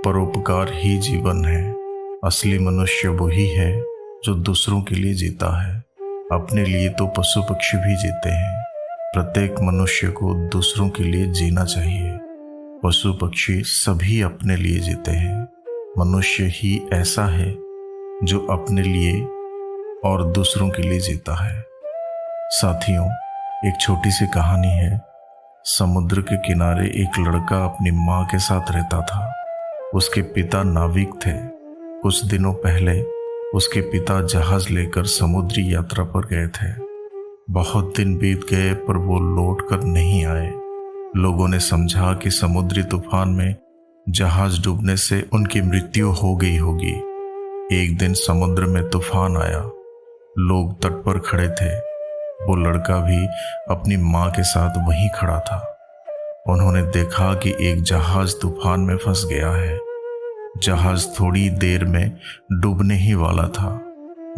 परोपकार ही जीवन है। असली मनुष्य वही है जो दूसरों के लिए जीता है। अपने लिए तो पशु पक्षी भी जीते हैं। प्रत्येक मनुष्य को दूसरों के लिए जीना चाहिए। पशु पक्षी सभी अपने लिए जीते हैं। मनुष्य ही ऐसा है जो अपने लिए और दूसरों के लिए जीता है। साथियों, एक छोटी सी कहानी है। समुद्र के किनारे एक लड़का अपनी माँ के साथ रहता था। उसके पिता नाविक थे। कुछ दिनों पहले उसके पिता जहाज लेकर समुद्री यात्रा पर गए थे। बहुत दिन बीत गए पर वो लौट कर नहीं आए। लोगों ने समझा कि समुद्री तूफान में जहाज डूबने से उनकी मृत्यु हो गई होगी। एक दिन समुद्र में तूफान आया। लोग तट पर खड़े थे। वो लड़का भी अपनी माँ के साथ वहीं खड़ा था। उन्होंने देखा कि एक जहाज तूफान में फंस गया है। जहाज थोड़ी देर में डूबने ही वाला था।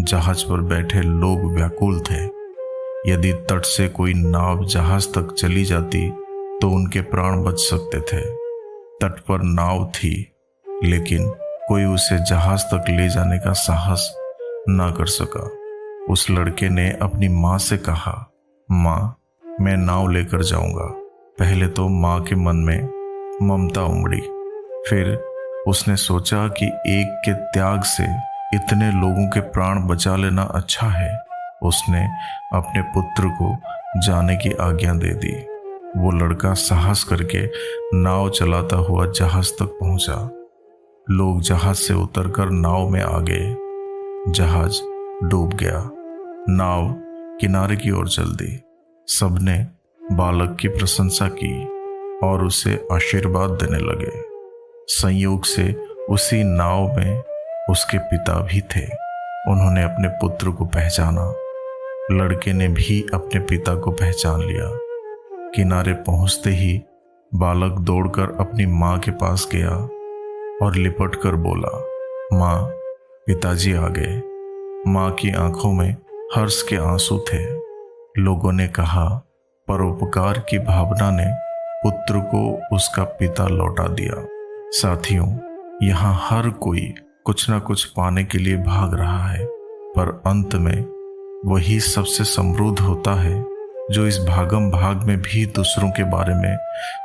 जहाज पर बैठे लोग व्याकुल थे। यदि तट से कोई नाव जहाज तक चली जाती तो उनके प्राण बच सकते थे। तट पर नाव थी, लेकिन कोई उसे जहाज तक ले जाने का साहस ना कर सका। उस लड़के ने अपनी माँ से कहा, माँ, मैं नाव लेकर जाऊंगा। पहले तो माँ के मन में ममता उमड़ी। फिर उसने सोचा कि एक के त्याग से इतने लोगों के प्राण बचा लेना अच्छा है। उसने अपने पुत्र को जाने की आज्ञा दे दी। वो लड़का साहस करके नाव चलाता हुआ जहाज तक पहुंचा। लोग जहाज से उतरकर नाव में आ गए। जहाज डूब गया। नाव किनारे की ओर चल दी। सबने बालक की प्रशंसा की और उसे आशीर्वाद देने लगे। संयोग से उसी नाव में उसके पिता भी थे। उन्होंने अपने पुत्र को पहचाना। लड़के ने भी अपने पिता को पहचान लिया। किनारे पहुंचते ही बालक दौड़कर अपनी माँ के पास गया और लिपट कर बोला, माँ, पिताजी आ गए। माँ की आंखों में हर्ष के आंसू थे। लोगों ने कहा, परोपकार की भावना ने पुत्र को उसका पिता लौटा दिया। साथियों, यहाँ हर कोई कुछ ना कुछ पाने के लिए भाग रहा है, पर अंत में वही सबसे समृद्ध होता है जो इस भागम भाग में भी दूसरों के बारे में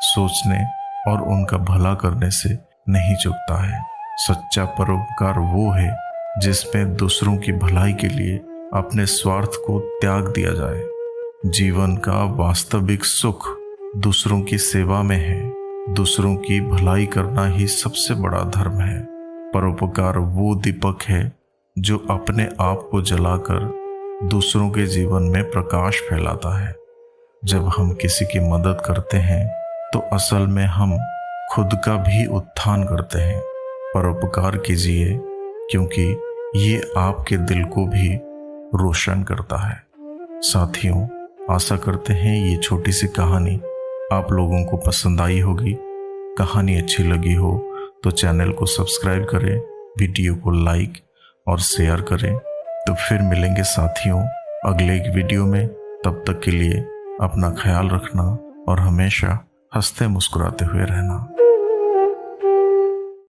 सोचने और उनका भला करने से नहीं चूकता है। सच्चा परोपकार वो है जिसमें दूसरों की भलाई के लिए अपने स्वार्थ को त्याग दिया जाए। जीवन का वास्तविक सुख दूसरों की सेवा में है। दूसरों की भलाई करना ही सबसे बड़ा धर्म है। परोपकार वो दीपक है जो अपने आप को जलाकर दूसरों के जीवन में प्रकाश फैलाता है। जब हम किसी की मदद करते हैं तो असल में हम खुद का भी उत्थान करते हैं। परोपकार कीजिए, क्योंकि ये आपके दिल को भी रोशन करता है। साथियों, आशा करते हैं ये छोटी सी कहानी आप लोगों को पसंद आई होगी। कहानी अच्छी लगी हो तो चैनल को सब्सक्राइब करें, वीडियो को लाइक और शेयर करें। तो फिर मिलेंगे साथियों अगले एक वीडियो में। तब तक के लिए अपना ख्याल रखना और हमेशा हंसते मुस्कुराते हुए रहना।